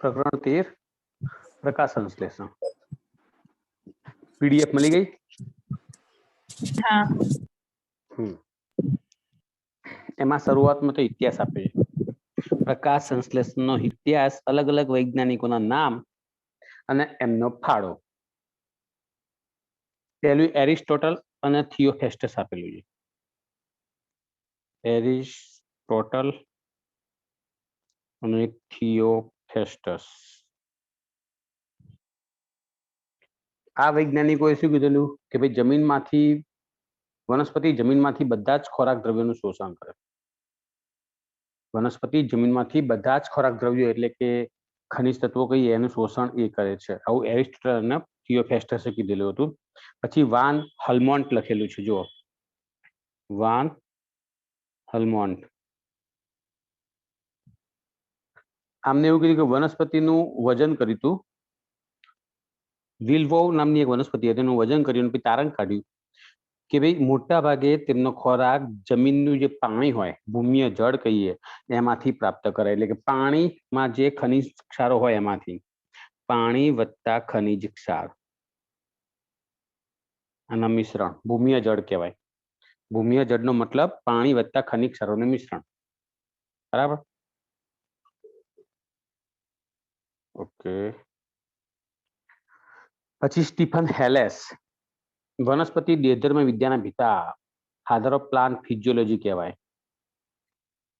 प्रकरण 13 प्रकाश संश्लेषण पीडीएफ मिली गई। हाँ एमा शुरुआत में तो इतिहास आपे प्रकाश संश्लेषण नो इतिहास अलग अलग वैज्ञानिकों नाम अने एमनो फाळो। पहलू एरिस्टोटल अने थियोफेस्टस आपेलू छे। एरिस्टोटल अने थियोफेस्टस आ वैज्ञानिकोए शुं कीधेलुं के भाई जमीन मांथी वनस्पति जमीन मांथी बधा ज खोराक द्रव्योनुं शोषण करे। वनस्पति जमीन मांथी बधा ज खोराक द्रव्यो एटले के खनिज तत्वों कहीए एनुं शोषण ए करे छे। आवुं एरिस्टोटल अने थियोफेस्टसे कीधेलुं हतुं। पछी वान हलमोंट लखेलुं छे। जो वान हलमोंट आमने एवुं कीधुं के वनस्पतिनुं वजन कर्युं हतुं। विल्वो नामनी एक वनस्पति हती तेनुं वजन कर्युं अने तारण काढ्युं के भाई मोटा भागे तेमनो खोराक जमीननुं जे पाणी होय भूमिय जळ कहीए एमांथी प्राप्त कराय। એટલે કે પાણીમાં જે ખનિજ ક્ષારો હોય એમાંથી પાણી વત્તા ખનિજ ક્ષાર આના મિશ્રણ ભૂમિય જળ કહેવાય। ભૂમિય જળનો મતલબ પાણી વત્તા ખનિજ ક્ષારોનું મિશ્રણ। બરાબર ઓકે। પછી સ્ટીફન હેલેસ वनस्पति देहधर्म विद्याना पिता फाधर ऑफ प्लांट फिजियोलॉजी कहवाय।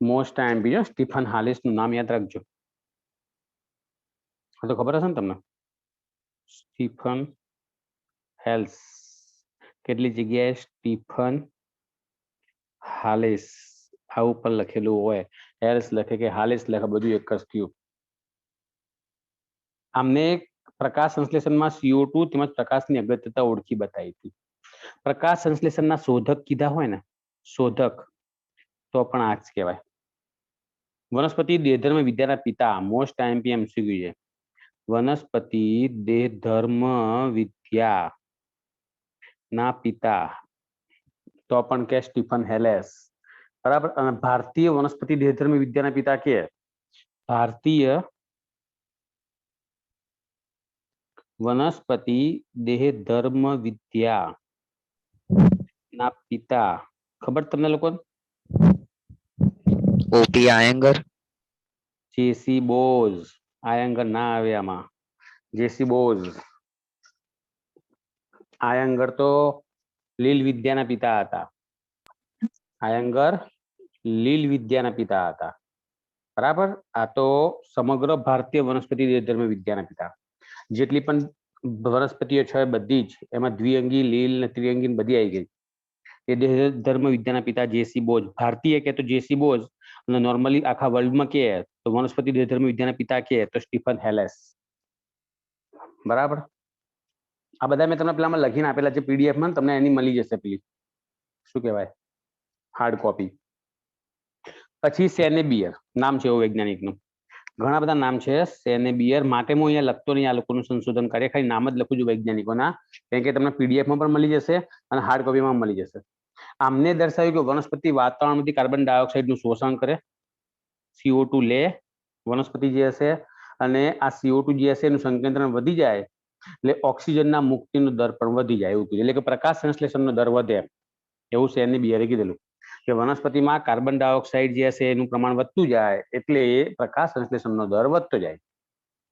मोस्ट टाइम भी स्टीफन हालिस नु नाम याद रखजो। तो खबर हशे ने तमने स्टीफन हेल्स केटली जग्याए स्टीफन हालिस आ ऊपर लखेलुं होय हेल्स लखे के हालिस लखे बधुं एक ज थयुं। आमने प्रकाश संश्लेषण में CO2 તેમજ प्रकाशनी अगत्यता ओळखी बताई थी। प्रकाश संश्लेषण शोधक कीधा होय ने शोधक तो पण आ ज कहेवाय। वनस्पति देहधर्म विद्याना पिता मोस्ट आईएमपी एमसीक्यू है। वनस्पति देहधर्म विद्या ना पिता तो पण के स्टीफन हेलेस। बराबर। अने भारतीय वनस्पति देहधर्म विद्याना पिता के भारतीय वनस्पति देहधर्म विद्या ना पिता खबर तमने लोकोने ओपी आयंगर जेसी बोज। आयंगर ना आवे आमां जेसी बोज। आयंगर तो लील विद्याना पिता हता। आयंगर लील विद्याना पिता हता। बराबर। आ तो समग्र भारतीय वनस्पति देहधर्म विद्याना पिता जेटली पण वनस्पतिओ छे बधी ज एमां द्विअंगी लील ने त्रिअंगी बधी आई गई। ए देहधर्म विद्याना पिता जेसी बोज। भारतीय के तो जेसी बोज અને નોર્મલી આખા વર્લ્ડમાં કે તો વનસ્પતિ દેહધર્મ વિદ્યાના પિતા કે તો સ્ટીફન હેલેસ। બરાબર। આ બધા મેં તમને પેલામાં લખીને આપેલા છે પીડીએફ માં તમને એની મળી જશે પેલી શું કહેવાય હાર્ડ કોપી। પછી સેનેબિયર નામ છે એવો વૈજ્ઞાનિકનું। ઘણા બધા નામ છે સેનેબિયર માટે હું અહીંયા લખતો નહીં। આ લોકોનું સંશોધન કાર્ય ખાલી નામ જ લખું છું વૈજ્ઞાનિકોના કારણ કે તમને પીડીએફ માં પણ મળી જશે અને હાર્ડ કોપીમાં મળી જશે। आमने दर्शाव्યું કે वनस्पति वातावरणમાંથી કાર્બન ડાયોક્સાઇડનું શોષણ કરે CO2 લે વનસ્પતિ જે હશે અને આ CO2 જે હશે એનું સંકેન્દ્રણ વધી જાય એટલે ઓક્સિજનના મુક્તિનો દર પણ વધી જાય એવું કીધું। એટલે કે પ્રકાશ સંશ્લેષણનો દર વધે એવું સેનેબિયરે કીધેલું કે વનસ્પતિમાં કાર્બન ડાયોક્સાઇડ જે હશે એનું પ્રમાણ વધતું જાય એટલે પ્રકાશ સંશ્લેષણનો દર વધતો જાય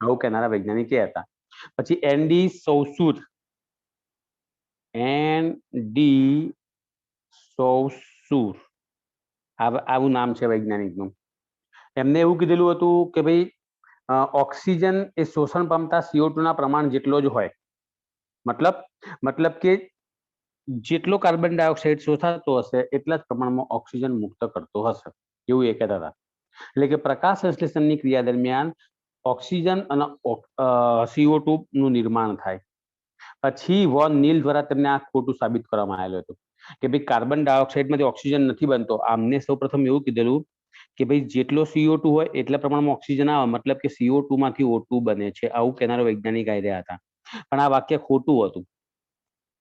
આવું કહેનારા વૈજ્ઞાનિક એ હતા। પછી એનડી સૌસુર એનડી સૌસુર આવું નામ છે વૈજ્ઞાનિકનું। એમને એવું કીધેલું હતું કે ભાઈ ઓક્સિજન એ શોષણ પામતા CO2 ના પ્રમાણ જેટલો જ હોય। મતલબ કે જેટલો કાર્બન ડાયોક્સાઇડ શોષાતો હશે એટલા જ પ્રમાણમાં ઓક્સિજન મુક્ત કરતો હશે એવું એ કહેતા હતા। એટલે કે પ્રકાશ સંશ્લેષણની ક્રિયા દરમિયાન ઓક્સિજન અને CO2 નું નિર્માણ થાય। પછી વોન નીલ દ્વારા તેમને આ ખોટું સાબિત કરવામાં આવેલું હતું કે ભાઈ કાર્બન ડાયોક્સાઇડમાંથી ઓક્સિજન નથી બનતો। આમને સૌપ્રથમ એવું કીધેલું કે ભાઈ જેટલો CO2 હોય એટલા પ્રમાણમાં ઓક્સિજન આવે મતલબ કે CO2 માંથી O2 બને છે આવું કહેનારો વૈજ્ઞાનિક આ રહ્યા હતા। પણ આ વાક્ય ખોટું હતું।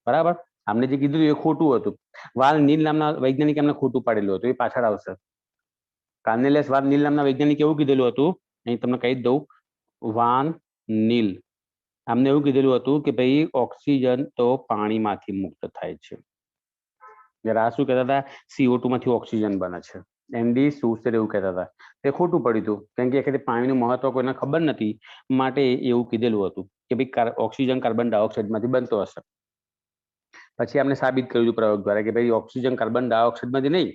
બરાબર। આમને જે કીધું એ ખોટું હતું। વાલ નીલ નામના વૈજ્ઞાનિક એમને ખોટું પાડેલું હતું એ પાછળ આવશે। કાર્નેલિયસ વાલ નીલ નામના વૈજ્ઞાનિક એવું કીધેલું હતું અહીં તમને કહી જ દઉં વાન નીલ આમને એવું કીધેલું હતું કે ભાઈ ઓક્સિજન તો પાણીમાંથી મુક્ત થાય છે, જ્યારે આ શું કહેતા હતા CO2 માંથી ઓક્સિજન બને છે. એનડી સુસર એવું કહેતા હતા. તે ખોટું પડ્યું હતું, કેમ કે પાણીનું મહત્વ કોઈને ખબર નથી, માટે એવું કીધેલું હતું કે ભાઈ ઓક્સિજન કાર્બન ડાયોક્સાઇડ માંથી બનતો હશે. પછી આપણે સાબિત કર્યું પ્રયોગ દ્વારા કે ભાઈ ઓક્સિજન કાર્બન ડાયોક્સાઇડ માંથી નહીં,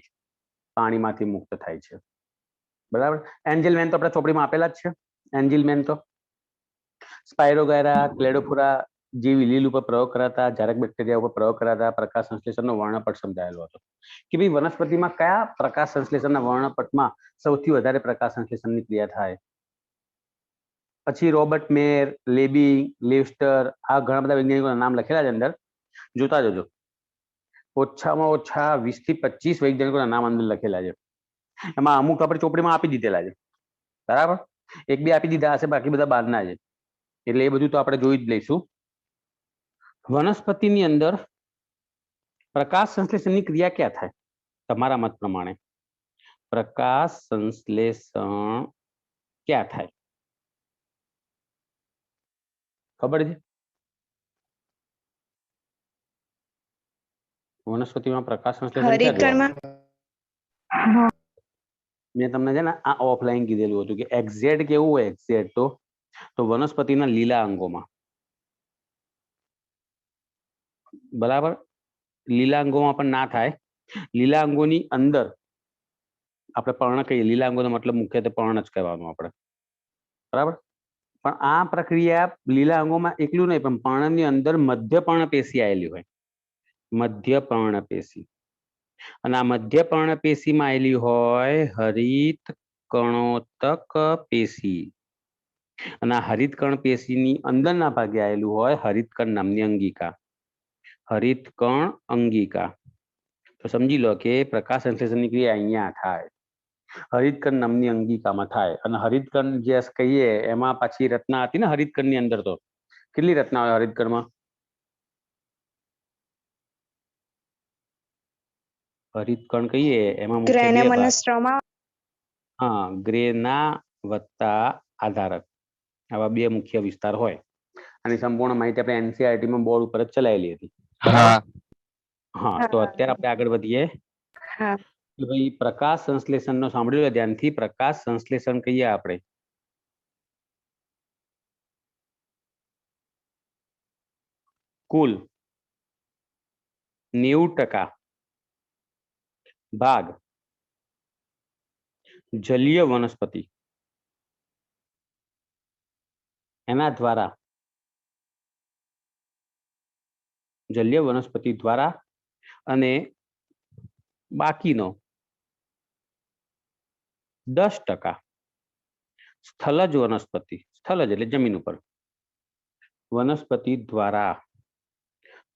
પાણીમાંથી મુક્ત થાય છે. બરાબર. એન્જલ મેન તો આપણે ચોપડીમાં આપેલા જ છે. એન્જલ મેન તો સ્પાયરોગાયરા ક્લેડોફોરા જેવી લીલ ઉપર પ્રયોગ કરાતા, જારક બેક્ટેરિયા ઉપર પ્રયોગ કરાતા પ્રકાશ સંશ્લેષણનો વર્ણપટ સમજાયેલો હતો કે ભાઈ વનસ્પતિમાં કયા પ્રકાશ સંશ્લેષણના વર્ણપટમાં સૌથી વધારે પ્રકાશ સંશ્લેષણની ક્રિયા થાય. પછી રોબર્ટ મેર, લેબિંગ, લેસ્ટર આ ઘણા બધા વૈજ્ઞાનિકોના નામ લખેલા છે અંદર, જોતા જજો. ઓછામાં ઓછા 20 થી 25 વૈજ્ઞાનિકોના નામ અંદર લખેલા છે. એમાં અમુક આપણે ચોપડીમાં આપી દીધેલા છે, બરાબર. એક બે આપી દીધા હશે, બાકી બધા બહારના છે, એટલે એ બધું તો આપણે જોઈ જ લઈશું. વનસ્પતિની અંદર પ્રકાશ સંશ્લેષણની ક્રિયા ક્યાં થાય તમારા મત પ્રમાણે? પ્રકાશ સંશ્લેષણ ક્યાં થાય ખબર છે? વનસ્પતિમાં પ્રકાશ સંશ્લેષણ ક્યાં જોવા? મેં તમને છે ને આ ઓફલાઈન કીધેલું હતું કે એક્ઝેક્ટ કેવું હોય, એક્ઝેક્ટ તો વનસ્પતિના લીલા અંગોમાં, બરાબર. લીલા અંગોમાં પણ ના થાય. લીલા અંગોની અંદર આપણે પર્ણ કહીએ, લીલા અંગોનો મતલબ મુખ્યત્વે પર્ણ જ કહેવાનું આપણે, બરાબર. પણ આ પ્રક્રિયા લીલા અંગોમાં એકલું નહીં, પણ પર્ણની અંદર મધ્ય પર્ણપેશી આવેલી હોય, મધ્ય પર્ણપેશી. અને આ મધ્ય પર્ણપેશીમાં આવેલી હોય હરિત કણોતક પેશી, અને આ હરિતકણ પેશીની અંદરના ભાગે આવેલું હોય હરિતકણ નામની અંગિકા, હરિતકણ અંગિકા. તો સમજી લો કે પ્રકાશ સંશ્લેષણની ક્રિયા અહીંયા થાય, હરિતકણ નામની અંગિકામાં થાય. અને હરિતકણ જે કહીએ એમાં પાછી રચના હતી ને હરિતકણની અંદર, તો કેટલી રચના હોય હરિતકણમાં? હરિતકણ કહીએ એમાં મુખ્ય બે ભાગ. હા, ગ્રેના વત્તા આધારક, આવા બે મુખ્ય વિસ્તાર હોય. આની સંપૂર્ણ માહિતી આપણે NCERT માં બોર્ડ ઉપર જ ચલાવેલી હતી. હા, તો અત્યારે આપણે આગળ વધીએ. કે ભાઈ પ્રકાશ સંશ્લેષણનો સાંભળ્યું લે ધ્યાનથી. પ્રકાશ સંશ્લેષણ કહીએ આપણે કુલ 90% ભાગ જલીય વનસ્પતિ એના દ્વારા, જલીય વનસ્પતિ દ્વારા, અને બાકીનો 10% સ્થલજ વનસ્પતિ, સ્થલજ એટલે જમીન ઉપર, વનસ્પતિ દ્વારા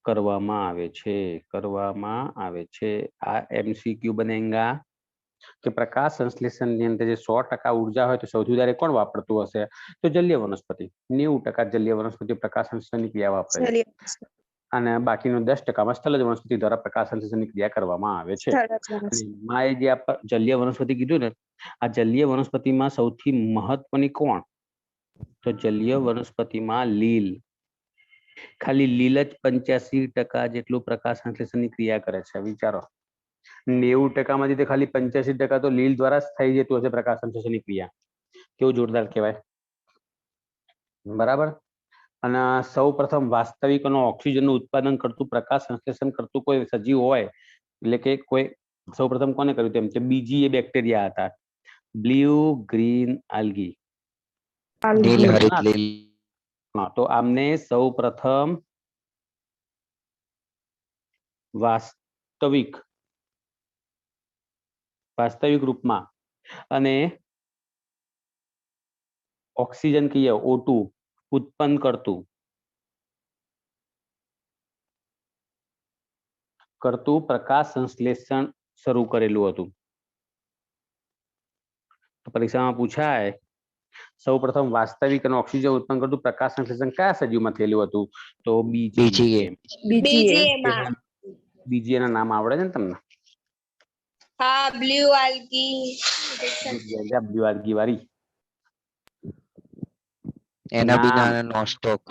કરવામાં આવે છે, કરવામાં આવે છે. આ MCQ બનેગા કે પ્રકાશ સંશ્લેષણની અંદર જે 100% ઉર્જા હોય તો સૌથી વધારે કોણ વાપરતું હશે? તો જલીય વનસ્પતિ. 90% જલીય વનસ્પતિ પ્રકાશ સંશ્લેષણની ક્રિયા વાપરે છે, અને બાકીનો 10%માં સ્થલજ વનસ્પતિ દ્વારા પ્રકાશ સંશ્લેષણની ક્રિયા કરવામાં આવે છે. મેં જે જલીય વનસ્પતિ કીધું ને, આ જલીય વનસ્પતિમાં સૌથી મહત્વની કોણ? તો જલીય વનસ્પતિમાં લીલ. ખાલી લીલ જ 85% જેટલું પ્રકાશ સંશ્લેષણની ક્રિયા કરે છે. વિચારો, 90% માંથી તો ખાલી 85% તો લીલ દ્વારા જ થઈ જતું હશે પ્રકાશ સંશ્લેષણની ક્રિયા. કેવું જોરદાર કહેવાય, બરાબર. અને સૌ પ્રથમ વાસ્તવિક અને ઓક્સિજનનું ઉત્પાદન કરતું પ્રકાશ સંશ્લેષણ કરતું કોઈ સજીવ હોય, એટલે કે કોઈ સૌ પ્રથમ કોને કર્યું? તેમ છે બીજી બેક્ટેરિયા હતા, બ્લુ ગ્રીન આલ્ગી. તો આમને સૌ પ્રથમ વાસ્તવિક રૂપમાં અને ઓક્સિજન કહીએ O2 ઉત્પન્ન કરતું પ્રકાશ સંશ્લેષણ શરૂ કરેલું હતું. પરીક્ષામાં પૂછાય, સૌ પ્રથમ વાસ્તવિક અને ઓક્સિજન ઉત્પન્ન કરતું પ્રકાશ સંશ્લેષણ કયા સજીવમાં થયેલું હતું? તો બીજી એના નામ આવડે છે ને તમને? હા, બ્લુ આલ્ગી, બ્લુ આલ્ગી વાળી. એના નામ વિના નો સ્ટોક.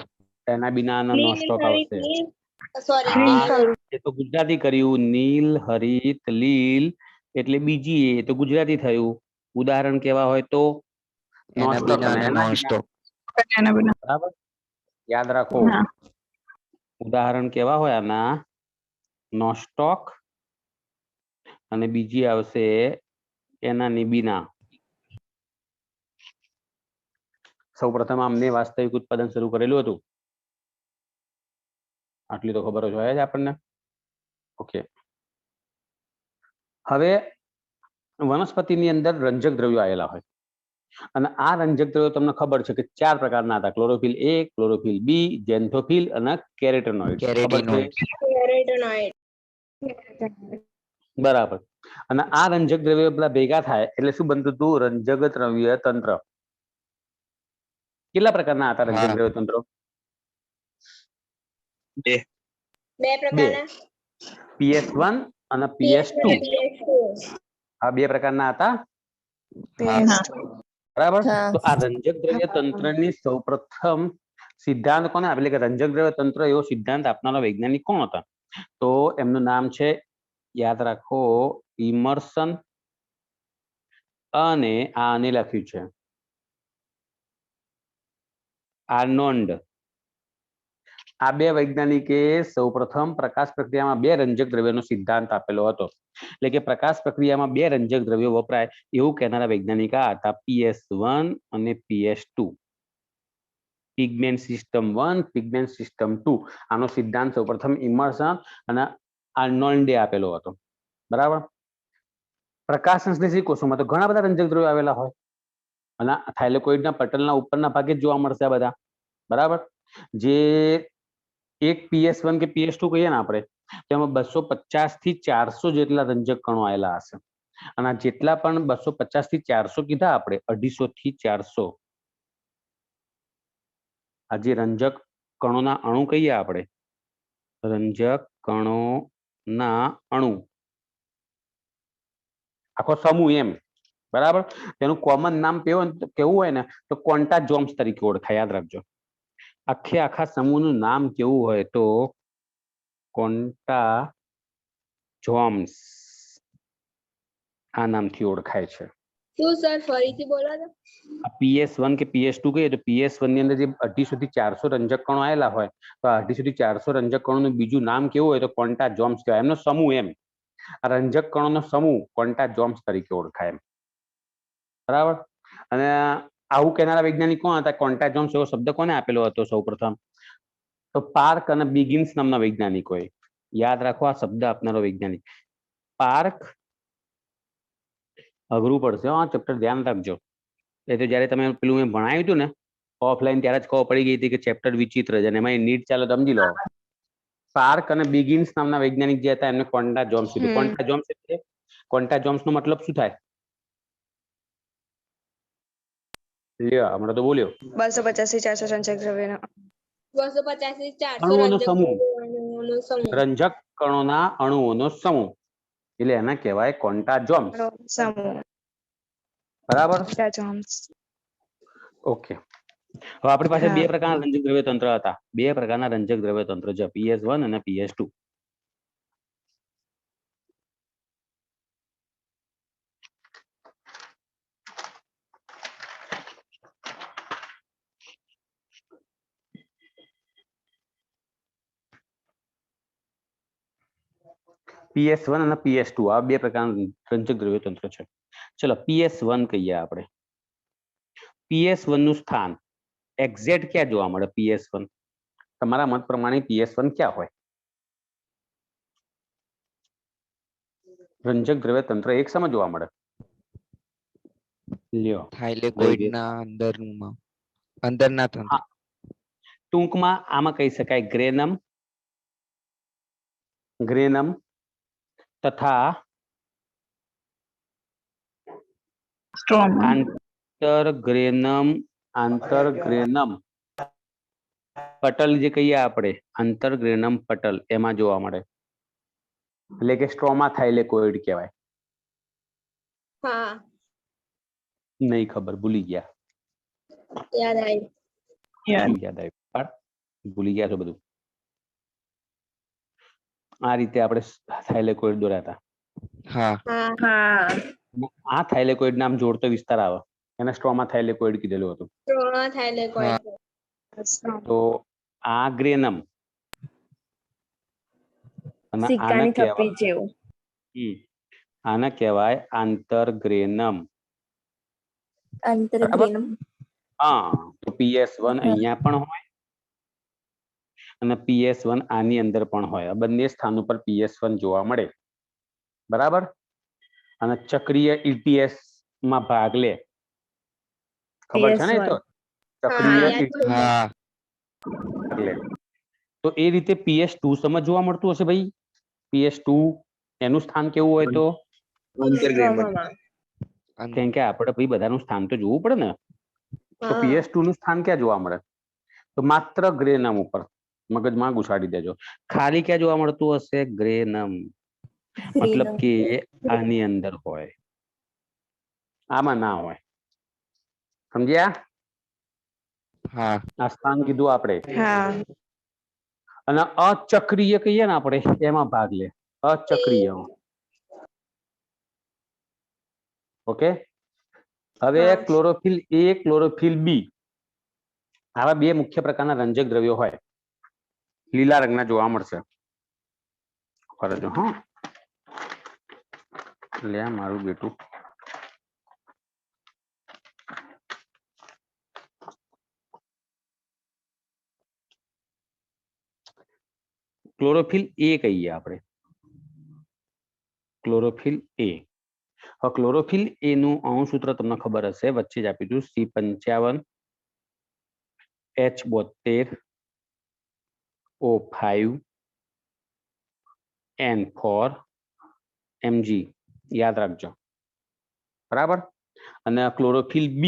એના વિના નો નીલ સ્ટોક આવશે. હરિત સોરી હા એ તો ગુજરાતી કર્યું. નીલ હરિત લીલ એટલે બીજી એ તો ગુજરાતી થયું. ઉદાહરણ કેવા હોય તો નો એના સ્ટોક અને વિના એના નો વિના. સ્ટોક. બરાબર, યાદ રાખો. હા. ઉદાહરણ કેવા હોય આના નો સ્ટોક અને બીજી આવશે એનાની બીના. સૌપ્રથમ આમને વાસ્તવિક ઉત્પાદન શરૂ કરેલું હતું. આટલી તો ખબર જ હોય જ આપણને. ઓકે, હવે વનસ્પતિની અંદર રંજક દ્રવ્યો આવેલા હોય અને આ રંજક દ્રવ્યો તમને ખબર છે કે 4 પ્રકારના હતા. ક્લોરોફિલ A, ક્લોરોફિલ B, ઝેન્થોફિલ અને કેરોટેનોઇડ્સ. ખબર છે? કેરેટોનોઇડ બરાબર. અને આ રંજક દ્રવ્યો બધા ભેગા થાય એટલે શું બનતું હતું? રંજક દ્રવ્ય તંત્ર. કેટલા પ્રકારના હતા રંજક દ્રવ્ય તંત્રો? બે પ્રકારના PS1 અને PS2. આ 2 પ્રકારના હતા. બરાબર. તો આ રંજક દ્રવ્ય તંત્રની સૌપ્રથમ સિદ્ધાંત કોને આપેલ કે રંજક દ્રવ્ય તંત્ર એવો સિદ્ધાંત આપનારો વૈજ્ઞાનિક કોણ હતા? તો એમનું નામ છે, યાદ રાખો, ઇમર્સન. અને આને લખ્યું છે આર્નોલ્ડ. આ 2 વૈજ્ઞાનિકે સૌપ્રથમ પ્રકાશ પ્રક્રિયામાં 2 રંજક દ્રવ્યોનો સિદ્ધાંત આપેલો હતો. એટલે કે પ્રકાશ પ્રક્રિયામાં 2 રંજક દ્રવ્યો વપરાય એવું કહેનારા વૈજ્ઞાનિક હતા PS1 અને PS2. Pigment system 1, pigment system 2. આનો સિદ્ધાંત સૌપ્રથમ ઇમર્સન અને આર્નોલ્ડે આપેલો હતો. બરાબર. પ્રકાશ સંશ્લેષી કોષોમાં તો ઘણા બધા રંજક દ્રવ્યો આવેલા હોય અને થાઇલેકોઇડના પટલના ઉપરના ભાગે જ જોવા મળશે આ બધા. બરાબર. જે એક PS1 કે PS2 કહીએ ને આપણે, તેમાં 250 થી 400 જેટલા રંજક કણો આવેલા હશે. અને આ જેટલા પણ 250 થી 400 કીધા આપણે, 250 થી 400 આ જે રંજક કણોના અણુ કહીએ આપણે, રંજક કણોના અણુ, આખો સમૂહ એમ. બરાબર. તેનું કોમન નામ કેવું હોય ને તો ક્વોન્ટાજોમ્સ તરીકે ઓળખાય. યાદ રાખજો. આખા સમૂહનું નામ કેવું હોય તો ક્વોન્ટાજોમ્સ આ નામથી ઓળખાય છે. શું સર ફરીથી બોલો તો? આ PS1 કે PS2 કહીએ તો PS1 ની અંદર જે 250 થી 400 રંજક કણો આવેલા હોય તો 250 થી 400 રંજક કણોનું બીજું નામ કેવું હોય તો ક્વોન્ટાજોમ્સ કહેવાય. એમનો સમૂહ એમ. આ રંજક કણોનો સમૂહ ક્વોન્ટાજોમ્સ તરીકે ઓળખાય એમ. બરાબર. અને આવું કહેનારા વૈજ્ઞાનિક કોણ હતા? ક્વોન્ટાજોમ્સ એવો શબ્દ કોને આપેલો હતો સૌપ્રથમ? તો પાર્ક અને બિગિન્સ નામના વૈજ્ઞાનિકોએ. યાદ રાખો આ શબ્દ આપનારો વૈજ્ઞાનિક પાર્ક. અઘરું પડશે આ ચેપ્ટર, ધ્યાન રાખજો. એ તો જ્યારે તમે પેલું મેં ભણાવ્યું હતું ને ઓફલાઈન ત્યારે જ ખબર પડી ગઈ હતી કે ચેપ્ટર વિચિત્ર છે અને એમાં નીટ ચાલો સમજી લો. પાર્ક અને બિગિન્સ નામના વૈજ્ઞાનિક જે હતા એમને ક્વોન્ટાજોમ્સ કીધું. ક્વોન્ટાજોમ્સ એટલે ક્વોન્ટાજોમ્સ નો મતલબ શું થાય? લ્યો હમણાં તો બોલ્યો. 250 થી 400 રંજક દ્રવ્યનો 250 થી 400 અણુઓનો રંજક સમૂહ. દ્રવ્યોનો સમૂહ. રંજક કણોના અણુઓનો સમૂહ એટલે એને કહેવાય ક્વોન્ટાજોમ્સ. સમૂહ. બરાબર. ક્વોન્ટાજોમ્સ. ઓકે. હવે આપણી પાસે 2 હા. પ્રકારના રંજક દ્રવ્ય તંત્ર હતા. 2 પ્રકારના રંજક દ્રવ્ય તંત્ર છે, PS1 અને PS2. PS1 અને PS2 આ 2 પ્રકારના રંજક દ્રવ્ય તંત્ર છે. ચલો PS1 કહીએ આપણે. PS1 નું સ્થાન એક્ઝેક્ટ ક્યાં જોવા મળે? PS1 તમારા મત પ્રમાણે PS1 ક્યાં હોય? રંજક દ્રવ્ય તંત્ર એક સમય જોવા મળે. લ્યો થાઇલેકોઇડના અંદરના તંત્ર. ટૂંકમાં આમાં કહી શકાય ગ્રેનમ તથા આંતરગ્રેનમ પટલ જે કહીએ આપણે, આંતરગ્રેનમ પટલ એમાં જોવા મળે. એટલે કે સ્ટ્રોમા થાઇલેકોઇડ કહેવાય. હા નહીં ખબર, ભૂલી ગયા. યાદ આવ્યું. યાદ. યાદ આવ્યું. પણ ભૂલી ગયા છો બધું. આ રીતે આપણે થાઇલેકોઇડ દોર્યા હતા. હા હા હા. આ થાઇલેકોઇડ નામ જોડતો વિસ્તાર આવે એને સ્ટ્રોમા થાઇલેકોઇડ કીધેલું હતું. ત્રણ થાઇલેકોઇડ. તો આ ગ્રેનમ અને આને સિક્કાની કહેવાય થપ્પી જેવું. આને કહેવાય આંતરગ્રેનમ. અંતરગ્રેનમ. હા, તો PS1 અહીંયા પણ હોય અને PS1 આની અંદર પણ હોય. આ બંને સ્થાન ઉપર PS1 જોવા મળે. બરાબર. અને ચક્રીય ETS માં ભાગ લે. ખબર છે ને? તો ચક્રીય યાદ ETS છે. હા ભાગ લે. તો એ રીતે PS2 સમજ જોવા મળતું હશે ભાઈ. PS2 એનું સ્થાન કેવું હોય તો? સ્ટ્રોમામાં. કેમ કે આપણે ભાઈ બધાનું સ્થાન તો જોવું પડે ને. તો હા. PS2 નું સ્થાન ક્યાં જોવા મળે? તો માત્ર ગ્રેનમ ઉપર. મગજમાં ઘુસાડી દેજો. ખાલી ક્યાં જોવા મળતું હશે? ગ્રેનમ. મતલબ કે આની અંદર હોય, આમાં ના હોય. સમજ્યા? હા આ સ્થાન કીધું આપણે. હા. અને અચક્રીય કહીએ ને આપણે એમાં ભાગ લે. અચક્રીય. ઓકે. હવે હા. ક્લોરોફિલ A, ક્લોરોફિલ B આવા બે મુખ્ય પ્રકારના રંજક દ્રવ્યો હોય. લીલા રંગના જોવા મળશે. ફરજો હા. લે મારું બેટું. ક્લોરોફિલ A કહીએ આપણે. Chlorophyll A. હવે ક્લોરોફિલ A નું અણુસૂત્ર તમને ખબર હશે, વચ્ચે જ આપી દીધું. C55 H72 O5 N4 Mg. યાદ રાખજો. બરાબર. અને ક્લોરોફિલ B,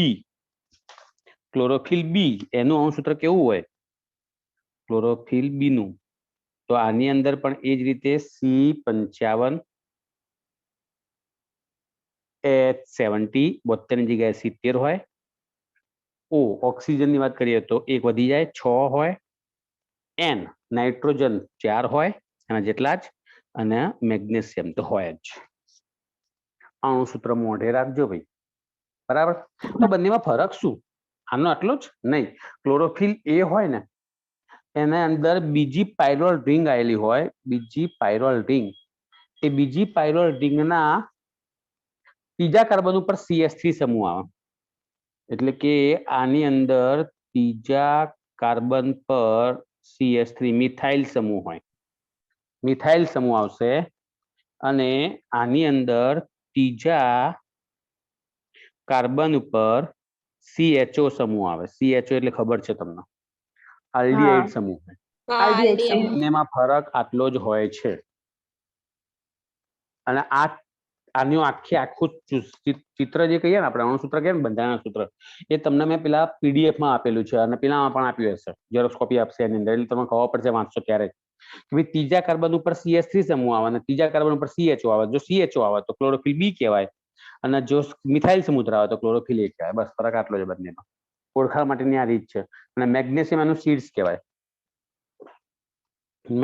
ક્લોરોફિલ B એનું અણુસૂત્ર કેવું હોય? ક્લોરોફિલ B નું તો આની અંદર પણ એ જ રીતે C55 H70 72 ની જગ્યાએ 70 હોય. O ઓક્સિજન ની વાત કરીએ તો એક વધી જાય 6 હોય. N નાઇટ્રોજન 4 હોય એના જેટલા જ. અને મેગ્નેશિયમ તો હોય જ. અણુસૂત્ર મોઢે રાખજો ભાઈ. બરાબર. તો બંનેમાં ફરક શું? આનો આટલો જ નહીં. ક્લોરોફિલ A હોય ને એના અંદર બીજી પાયરોલ રિંગ આવેલી હોય. બીજી પાયરોલ રિંગ. એ બીજી પાયરોલ રિંગના ત્રીજા કાર્બન ઉપર CH3 સમૂહ આવે. એટલે કે આની અંદર ત્રીજા કાર્બન પર CH3 મિથાઇલ સમૂહ હોય. મિથાઇલ સમૂહ આવશે. અને આની અંદર ત્રીજા કાર્બન ઉપર CHO સમૂહ આવે. CHO એટલે ખબર છે તમને? આલ્ડીહાઇડ સમૂહ. બંનેમાં ફરક આટલો જ હોય છે. અને આનું આખું ચિત્ર જે કહીએ ને આપણે અણુસૂત્ર કહીએ ને બંધારણના સૂત્ર, એ તમને મેં પેલા PDF માં આપેલું છે અને પેલામાં પણ આપ્યું હશે. ઝેરોક્સ કોપી આપશે એની અંદર. એટલે તમને ખબર પડશે વાંચશો ત્યારે. ત્રીજા કાર્બન ઉપર CH3 સમૂહ આવે અને ત્રીજા કાર્બન ઉપર CHO આવે. જો CHO આવે તો ક્લોરોફિલ B કહેવાય અને જો મિથાઇલ સમૂહ ધરાવે તો ક્લોરોફિલ A કહેવાય. બસ ફરક આટલો છે બંનેનો. ઓળખાણ માટેની આ રીત છે. અને મેગ્નેશિયમ એનું સીડ્સ કહેવાય.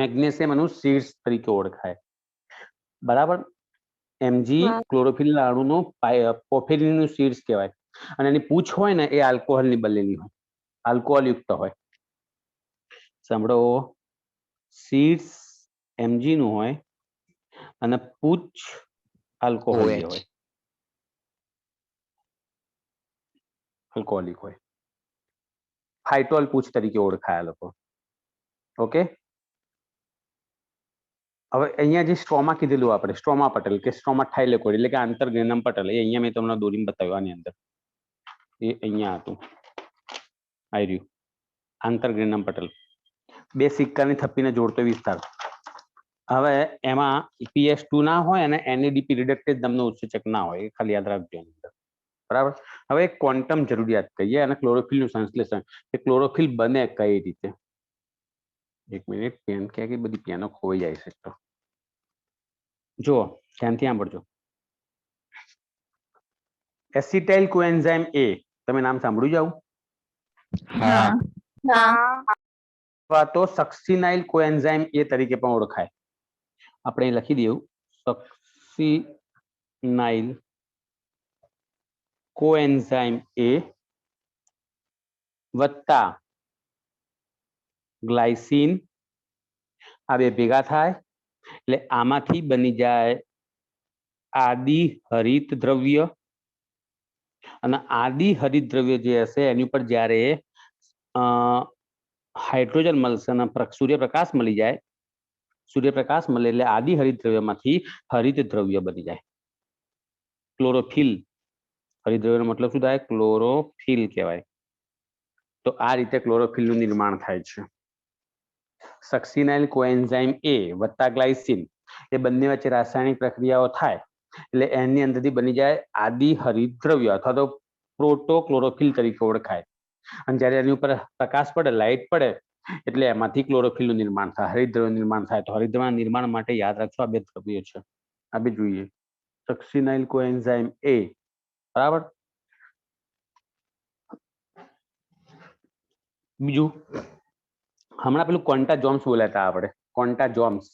મેગ્નેશિયમ એનું સીડ્સ તરીકે ઓળખાય. બરાબર. Mg ક્લોરોફિલ અણુનું પોર્ફિરિનનું સીડ્સ કહેવાય. અને એની પૂંછ હોય ને એ આલ્કોહોલની બનેલી હોય. આલ્કોહોલ યુક્ત હોય. સાંભળો. સીડ્સ Mg નું હોય અને પૂંછ આલ્કોહોલની હોય. આલ્કોહોલિક હોય. ફાઇટોલ પૂંછ તરીકે ઓળખાય લોકો. ઓકે. હવે અહીંયા જે સ્ટ્રોમા કીધેલું આપણે, સ્ટ્રોમા પટલ કે સ્ટ્રોમા થાઇલેકોઇડ એટલે કે આંતરગ્રેનમ પટલ, એ અહીંયા મેં તમને દોરીને બતાવ્યું. આની અંદર એ અહીંયા હતું. આવી રહ્યું આંતરગ્રેનમ પટલ. બે સિક્કાની થપ્પીને જોડતો વિસ્તાર. હવે એમાં PS2 ના હોય અને NADP રિડક્ટેજ નામનો ઉત્સેચક ના હોય. એ ખાલી યાદ રાખજો એની અંદર. બરાબર. હવે ક્વોન્ટમ જરૂરિયાત કહીએ અને ક્લોરોફિલનું સંશ્લેષણ. કે ક્લોરોફિલ બને કઈ રીતે? એક મિનિટ. પેન ક્યાં બધી પેનો ખોવાઈ જાય છે. તો જુઓ ધ્યાનથી સાંભળજો. એસિટાઇલ કોએન્ઝાઇમ A તમે નામ સાંભળ્યું જાવ? હા हाँ અથવા તો સક્સિનાઇલ કોએન્ઝાઇમ એ તરીકે પણ ઓળખાય. આપણે અહીં લખી દઉં સક્સિનાઇલ કોએન્ઝાઇમ એ વત્તા ગ્લાયસીન આ બે ભેગા થાય એટલે આમાંથી બની જાય આદિ હરિત દ્રવ્ય અને આદિ હરિત દ્રવ્ય જે હશે એની ઉપર જ્યારે હાઇડ્રોજન મળશે અને સૂર્યપ્રકાશ મળી જાય, સૂર્યપ્રકાશ મળે એટલે આદિ હરિત દ્રવ્યમાંથી હરિત દ્રવ્ય બની જાય ક્લોરોફિલ. હરિત દ્રવ્યનો મતલબ શું થાય? ક્લોરોફિલ કહેવાય. તો આ રીતે ક્લોરોફિલનું નિર્માણ થાય છે. સક્સિનાઇલ કોએન્ઝાઇમ એ વત્તા ગ્લાયસીન એ બંને વચ્ચે રાસાયણિક પ્રક્રિયાઓ થાય એટલે એની અંદરથી બની જાય આદિ હરિત દ્રવ્ય અથવા તો પ્રોટોક્લોરોફિલ તરીકે ઓળખાય. અને જ્યારે એની ઉપર પ્રકાશ પડે, લાઇટ પડે એટલે એમાંથી ક્લોરોફિલનું નિર્માણ થાય, હરિતદ્રવ્યનું નિર્માણ થાય. તો હરિતદ્રવ્યના નિર્માણ માટે યાદ રાખજો આ બે દ્રવ્યો છે. આ બે જોઈએ સક્સિનાઇલ કોએન્ઝાઇમ એ. બરાબર. બીજું હમણાં પેલું ક્વોન્ટા જોમ્સ બોલ્યા હતા આપણે, ક્વોન્ટા જોમ્સ.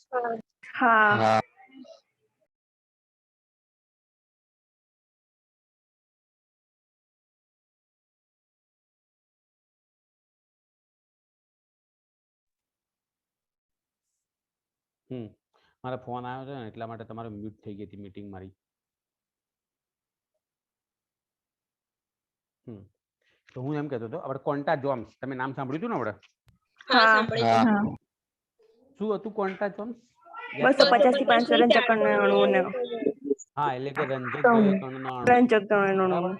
हाँ હા મારા ફોન આવ્યો છે ને એટલા માટે તમારે મ્યુટ થઈ ગઈ હતી મીટિંગ મારી. તો હું એમ કહેતો હતો આપણે ક્વોન્ટા જોમ્સ, તમે નામ સાંભળ્યું હતું ને આપણે? हाँ सांभळी હા શું હતું ક્વોન્ટા જોમ્સ? 250 થી 500 રંજકણના અણુઓને હા, એટલે કે રંજક દ્રવ્ય કણનો અણુ. રંજકણના અણુઓ. બરાબર.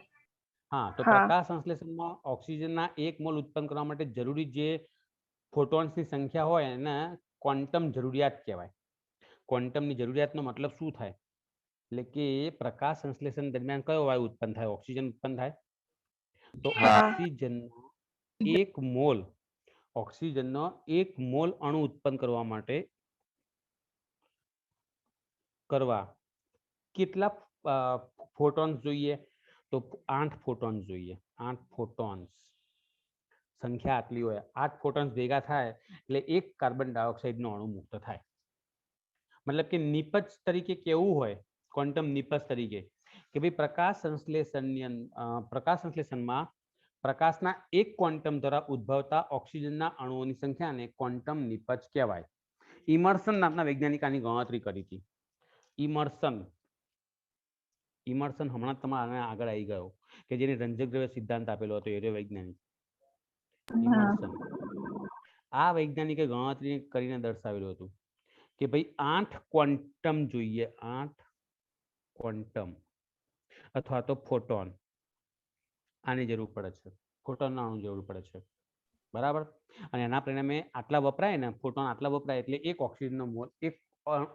હા, તો હા. પ્રકાશ સંશ્લેષણમાં ઓક્સિજનના 1 મોલ ઉત્પન્ન કરવા માટે જરૂરી જે ફોટોન્સની સંખ્યા હોય એને ક્વોન્ટમ જરૂરિયાત કહેવાય. ક્વોન્ટમની જરૂરિયાતનો મતલબ શું થાય? એટલે કે પ્રકાશ સંશ્લેષણ દરમિયાન કયો વાયુ ઉત્પન્ન થાય? ઓક્સિજન ઉત્પન્ન થાય. તો હા. ઓક્સિજનનો 1 મોલ, ઓક્સિજનનો 1 મોલ અણુ ઉત્પન્ન કરવા માટે કેટલા ફોટોન્સ જોઈએ? તો 8 ફોટોન્સ જોઈએ. 8 ફોટોન્સ સંખ્યા આટલી હોય, 8 ફોટોન્સ ભેગા થાય એટલે 1 કાર્બન ડાયોક્સાઇડનો અણુ મુક્ત થાય. મતલબ કે નિપજ તરીકે કેવું હોય? ક્વોન્ટમ નિપજ તરીકે કે ભાઈ પ્રકાશ સંશ્લેષણમાં પ્રકાશના 1 ક્વોન્ટમ દ્વારા ઉદ્ભવતા ઓક્સિજનના અણુઓની સંખ્યાને ક્વોન્ટમ નિપજ કહેવાય. ઇમર્સન નામના વૈજ્ઞાનિક આની ગણતરી કરી હતી. ઇમર્સન હમણાં તમારા આગળ આવી ગયો કે જેને રંજક દ્રવ્ય સિદ્ધાંત આપેલો હતો એ વૈજ્ઞાનિક ઇમર્સન. આ વૈજ્ઞાનિકે ગણતરી કરીને દર્શાવેલું હતું કે ભાઈ 8 ક્વોન્ટમ જોઈએ, 8 ક્વોન્ટમ અથવા તો ફોટોન આની જરૂર પડે છે, ફોટોનના અણુ જરૂર પડે છે. બરાબર. અને એના પરિણામે આટલા વપરાય ને, ફોટોન આટલા વપરાય એટલે 1 ઓક્સિજનનો મોલ, 1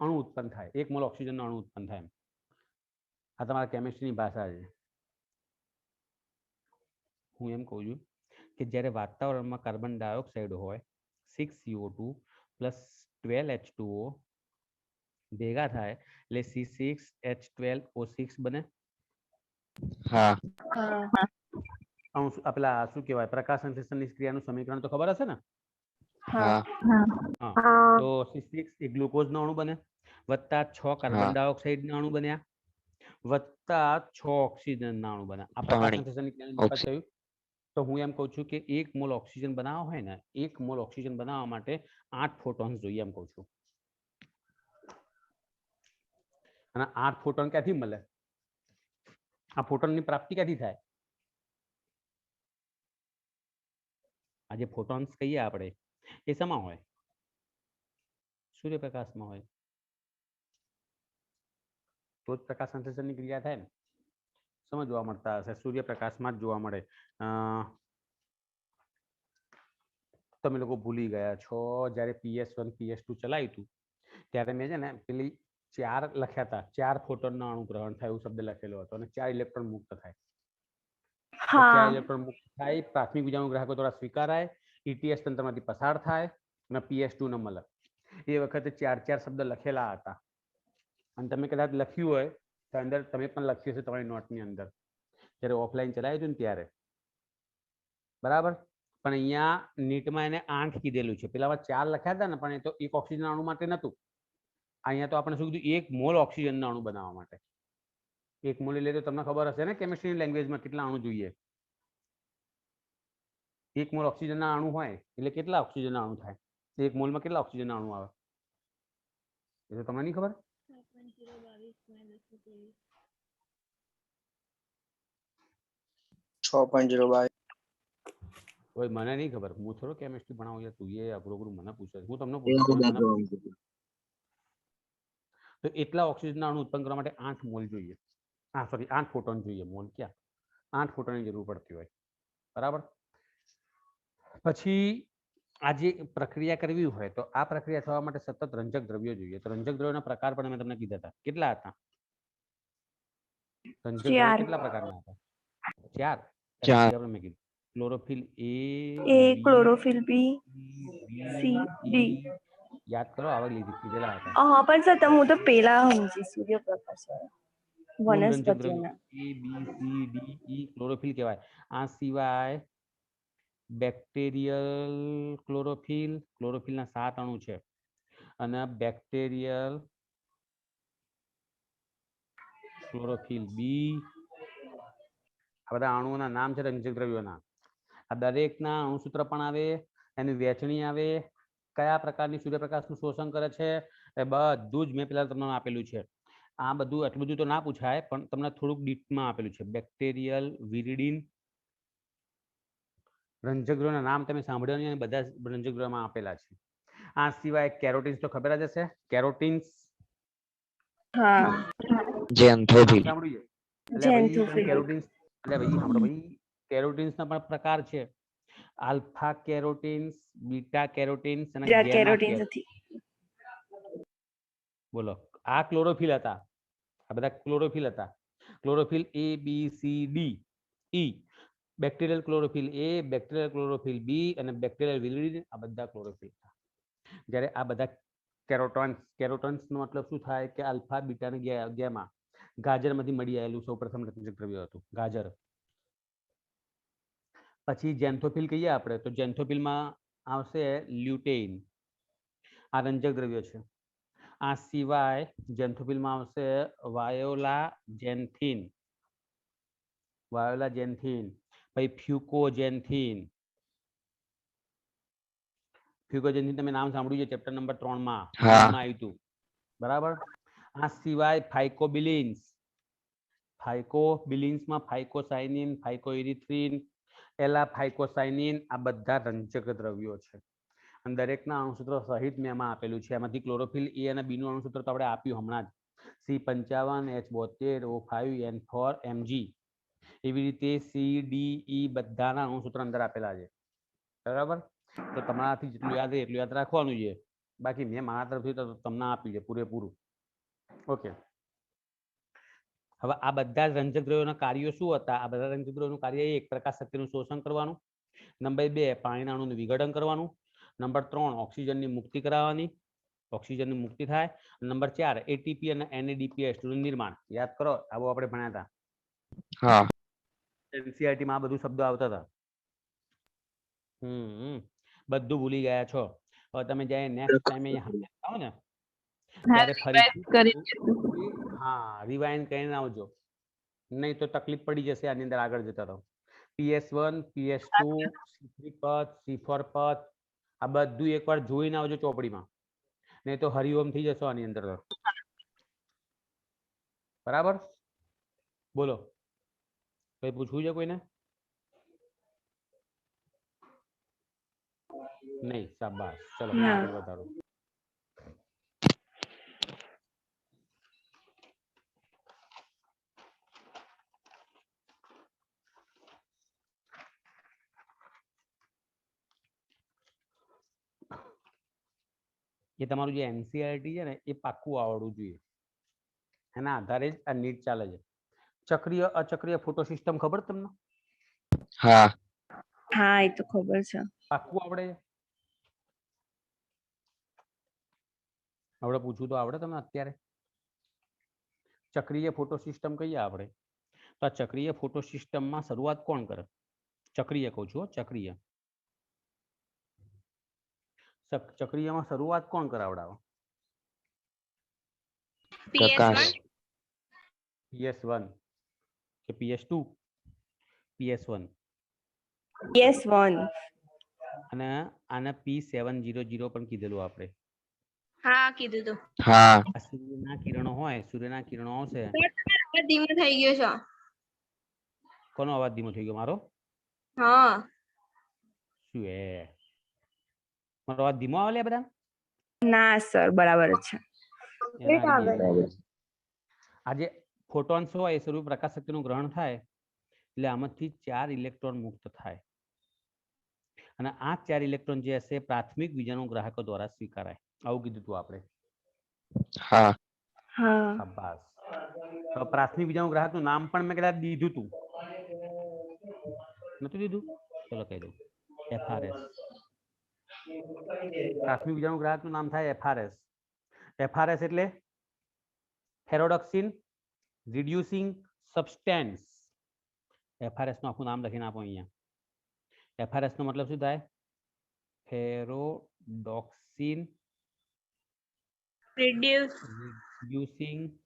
અણુ ઉત્પન્ન થાય, 1 મોલ ઓક્સિજનનો અણુ ઉત્પન્ન થાય. આ તમારા કેમિસ્ટ્રીની ભાષા છે. હું એમ કહું છું કે જ્યારે વાતાવરણમાં કાર્બન ડાયોક્સાઇડ હોય 6CO2 + 12H2O ભેગા થાય એટલે C6H12O6 બને. હા પેલા શું કહેવાય, પ્રકાશ સંશ્લેષણની ક્રિયાનું સમીકરણ તો ખબર હશે ને? હા તો C6 એ ગ્લુકોઝનો અણુ બને, વત્તા 6 કાર્બન ડાયોક્સાઇડના અણુ બન્યા, વત્તા 6 ઓક્સિજનના અણુ બન્યા. આ પ્રકાશ પાણી. સંશ્લેષણની ક્રિયાનું નિપજ થયું. તો હું એમ કહું છું કે 1 મોલ ઓક્સિજન બનાવવા હોય ને, 1 મોલ ઓક્સિજન બનાવવા માટે 8 ફોટોન્સ જોઈએ એમ કહું છું. અને 8 ફોટોન ક્યાંથી મળે? આ ફોટોનની પ્રાપ્તિ ક્યાંથી થાય? આ જે ફોટોન્સ કહીએ આપણે એ શેમાં હોય? સૂર્યપ્રકાશમાં હોય. તો જ પ્રકાશ સંશ્લેષણની ક્રિયા થાય ને. સમજવા મળતા હશે, સૂર્યપ્રકાશમાં જ જોવા મળે. તમે લોકો ભૂલી ગયા છો જ્યારે PS1 PS2 ચલાવ્યું હતું ત્યારે મેં છે ને પેલી 4 લખ્યા હતા, 4 ફોટોનના અણુ ગ્રહણ થાય એવું શબ્દ લખેલો હતો અને 4 ઇલેક્ટ્રોન મુક્ત થાય. 4 ઇલેક્ટ્રોન મુક્ત થાય, પ્રાથમિક બીજાણુ ગ્રાહકો દ્વારા સ્વીકારાય, ETS તંત્રમાંથી પસાર થાય અને PS2 ને મળે. એ વખતે 4 શબ્દ લખેલા હતા અને તમે કદાચ લખ્યું હોય તો અંદર તમે પણ લખ્યું હશે તમારી નોટની અંદર જ્યારે ઓફલાઈન ચલાવ્યું હતું ને ત્યારે. બરાબર. પણ અહીંયા નીટમાં એને 8 કીધેલું છે. પેલામાં 4 લખ્યા હતા ને, પણ એ તો એક ઓક્સિજન અણુ માટે નતું. અહીંયા તો આપણે શું કીધું, 1 મોલ ઓક્સિજનના અણુ બનાવવા માટે. 1 મોલ એટલે તો તમને ખબર હશે ને કેમિસ્ટ્રી લેંગ્વેજમાં કેટલા અણુ જોઈએ. 1 મોલ ઓક્સિજનના અણુ હોય એટલે કેટલા ઓક્સિજનના અણુ થાય? 1 મોલમાં કેટલા ઓક્સિજનના અણુ આવે એ તો તમને નહીં ખબર? 6.022 ઓય મને નહીં ખબર, હું થોડો કેમિસ્ટ્રી ભણાવું યાર, તું એ અઘરું મને પૂછે. હું તમને એ પૂછું બધા મને જોવાનું છે. તો એટલા ઓક્સિજનના અણુ ઉત્પન્ન કરવા માટે 8 મોલ જોઈએ. સોરી 8 ફોટોન જોઈએ. મોલ ક્યાં? 8 ફોટોનની જરૂર પડતી હોય. બરાબર. પછી આ જે પ્રક્રિયા કરવી હોય તો આ પ્રક્રિયા થવા માટે સતત રંજક દ્રવ્યો જોઈએ. તો રંજક દ્રવ્યોના પ્રકાર પણ મેં તમને કીધા હતા. કેટલા હતા? રંજક દ્રવ્યો 4 કેટલા પ્રકારના હતા? 4. ચાર. આપણે મેં કીધું chlorophyll A B, chlorophyll B C, C D યાદ કરો આવક લીધી કીધેલા હતા. પણ સર તમે હું તો પેલા સમજી સૂર્યપ્રકાશ કુલ રંજક દ્રવ્યો વનસ્પતિઓના A B C D E chlorophyll કહેવાય. આ સિવાય બેક્ટેરિયલ ક્લોરોફિલના 7 અણુ છે અને બેક્ટેરિયલ ક્લોરોફિલ બી, આ બધા અણુઓના નામ છે રંજક દ્રવ્યોના. આ દરેકના અણુસૂત્ર પણ આવે, એની વહેંચણી આવે, કયા પ્રકારની સૂર્યપ્રકાશનું શોષણ કરે છે એ બધું જ મેં પેલા તમને આપેલું છે. આ બધું એટલું બધું તો ના પૂછાય, પણ તમને થોડુંક ડીપમાં આપેલું છે. બેક્ટેરિયલ વિરિડીન રંજક દ્રવ્યોના નામ તમે સાંભળ્યા નહીં, બધા રંજક દ્રવ્યોમાં આપેલા છે. આ સિવાય કેરોટીન્સ તો ખબર જ હશે. કેરોટીન્સ હા ઝેન્થોફિલ. સાંભળ્યું છે? એટલે ભાઈ ઝેન્થોફિલ કેરોટીન્સ, એટલે ભાઈ સાંભળો ભાઈ, કેરોટીન્સના પણ પ્રકાર છે. આલ્ફા કેરોટીન્સ, બીટા કેરોટીન્સ અને ગેમા કેરોટીન કેરોટીન્સ. નથી. બોલો, આ ક્લોરોફિલ હતા. આ બધા ક્લોરોફિલ હતા. Chlorophyll A B C D E. Bacterial chlorophyll A, bacterial chlorophyll B અને બેક્ટેરિયલ વિરિડીન, આ બધા ક્લોરોફિલ હતા. જ્યારે આ બધા કેરોટોન્સનો મતલબ શું થાય કે આલ્ફા બીટા અને ગેમા ગાજરમાંથી મળી આવેલું સૌપ્રથમ રંજક દ્રવ્ય હતું, ગાજર. પછી ઝેન્થોફિલ કહીએ આપણે તો ઝેન્થોફિલમાં આવશે લ્યુટેઇન, આ રંજક દ્રવ્ય છે. આ સિવાય ઝેન્થોફિલમાં આવશે વાયોલાજેન્થિન, પછી ફ્યુકોજેન્થિન. ફ્યુકોજેન્થિન તમે નામ સાંભળ્યું છે ચેપ્ટર નંબર 3 માં આવ્યું હતું. બરાબર. આ સિવાય ફાઇકોબિલિન્સમાં ફાઇકોસાઇનિન, ફાઇકોઇરિથ્રિન, એલાફાઇકોસાઇનિન, આ બધા રંજક દ્રવ્યો છે. અને દરેકના અણુસૂત્રો સહિત મેં એમાં આપેલું છે. એમાંથી ક્લોરોફિલ A અને B નું અણુસૂત્ર તો આપણે આપ્યું હમણાં જ, C55H72N4Mg. એવી રીતે C D E બધાના અણુસૂત્ર અંદર આપેલા છે. બરાબર. તો તમારાથી જેટલું યાદ રહે એટલું યાદ રાખવાનું છે. બાકી મેં મારા તરફથી તો તમને આપ્યું છે પૂરેપૂરું. ઓકે. હવે આ બધા રંજક દ્રવ્યોના કાર્યો શું હતા? આ બધા રંજક દ્રવ્યોનું કાર્ય 1 પ્રકાશ શક્તિનું શોષણ કરવાનું, નંબર 2 પાણીના અણુનું વિઘટન કરવાનું, નંબર 3 ઓક્સિજનની મુક્તિ કરાવવાની, ઓક્સિજનની મુક્તિ થાય, નંબર 4 ATP અને NADPH નું નિર્માણ. યાદ કરો, આવો આપણે ભણ્યા હતા. હા. NCERT માં આ બધું શબ્દો આવતા હતા. બધું ભૂલી ગયા છો. હવે તમે જ્યારે નેક્સ્ટ ટાઈમે આવો ને ત્યારે ફરી રિવાઇન્ડ કરીને આવજો, નહીં તો તકલીફ પડી જશે આની અંદર આગળ જતા રહો. PS1, PS2, C3 પદ, C4 પદ, આ બધું એકવાર જોઈને આવજો ચોપડીમાં, નહીં તો હરિઓમ થઈ જશો આની અંદર. બરાબર. બોલો, કઈ પૂછવું છે કોઈને? નહીં, શાબાશ. ચલો આગળ વધારો. એ તમારું જે NCERT છે ને એ પાક્કું આવડવું જોઈએ. એના આધારે જ આ નીટ ચાલે છે. ચક્રીય અચક્રીય ફોટો સિસ્ટમ ખબર તમને? હા. હા, એ તો ખબર છે. પાક્કું આવડે છે? આપણે પૂછવું તો આવડે તમને અત્યારે? ચક્રીય ફોટો સિસ્ટમ કહીએ આપણે તો આ ચક્રીય ફોટો સિસ્ટમમાં શરૂઆત કોણ કરે? ચક્રીય કહું છું, ચક્રીય. ચક્રીયમાં શરૂઆત કોણ કરાવડાવે? પ્રકાશ PS1 કે PS2? PS1. PS1 અને આને P700 પણ કીધેલું આપણે. હા કીધું તો. હા આ સૂર્યના કિરણો હોય, સૂર્યના કિરણો આવશે. અવાજ ધીમો થઈ ગયો છે. કોનો અવાજ ધીમો થઈ ગયો? મારો? હા શું હે? મારો અવાજ ધીમો આવે લે બધા? ના સર બરાબર છે. આજે ફોટોન્સ હોય એ સૂર્ય પ્રકાશ શક્તિનું ગ્રહણ થાય એટલે આમાંથી 4 ઇલેક્ટ્રોન મુક્ત થાય અને આ 4 ઇલેક્ટ્રોન જે હશે પ્રાથમિક વિજાણુ ગ્રાહકો દ્વારા સ્વીકારાય. આવું કીધું તું આપણે. હા હા શાબાશ. તો પ્રાથમિક વિજાણુ ગ્રાહકનું નામ પણ મેં કદાચ દીધું તું. નતું દીધું? ચલો કહી દઉં. FRS. પ્રાથમિક વિજાણુ ગ્રાહકનું નામ થાય FRS. FRS એટલે ફેરોડોક્સિન રિડ્યુસિંગ સબસ્ટેન્સ. FRS નું આખું નામ લખીને આપો અહીંયા. FRS નો મતલબ શું થાય? ફેરોડોક્સિન રિડ્યુસિંગ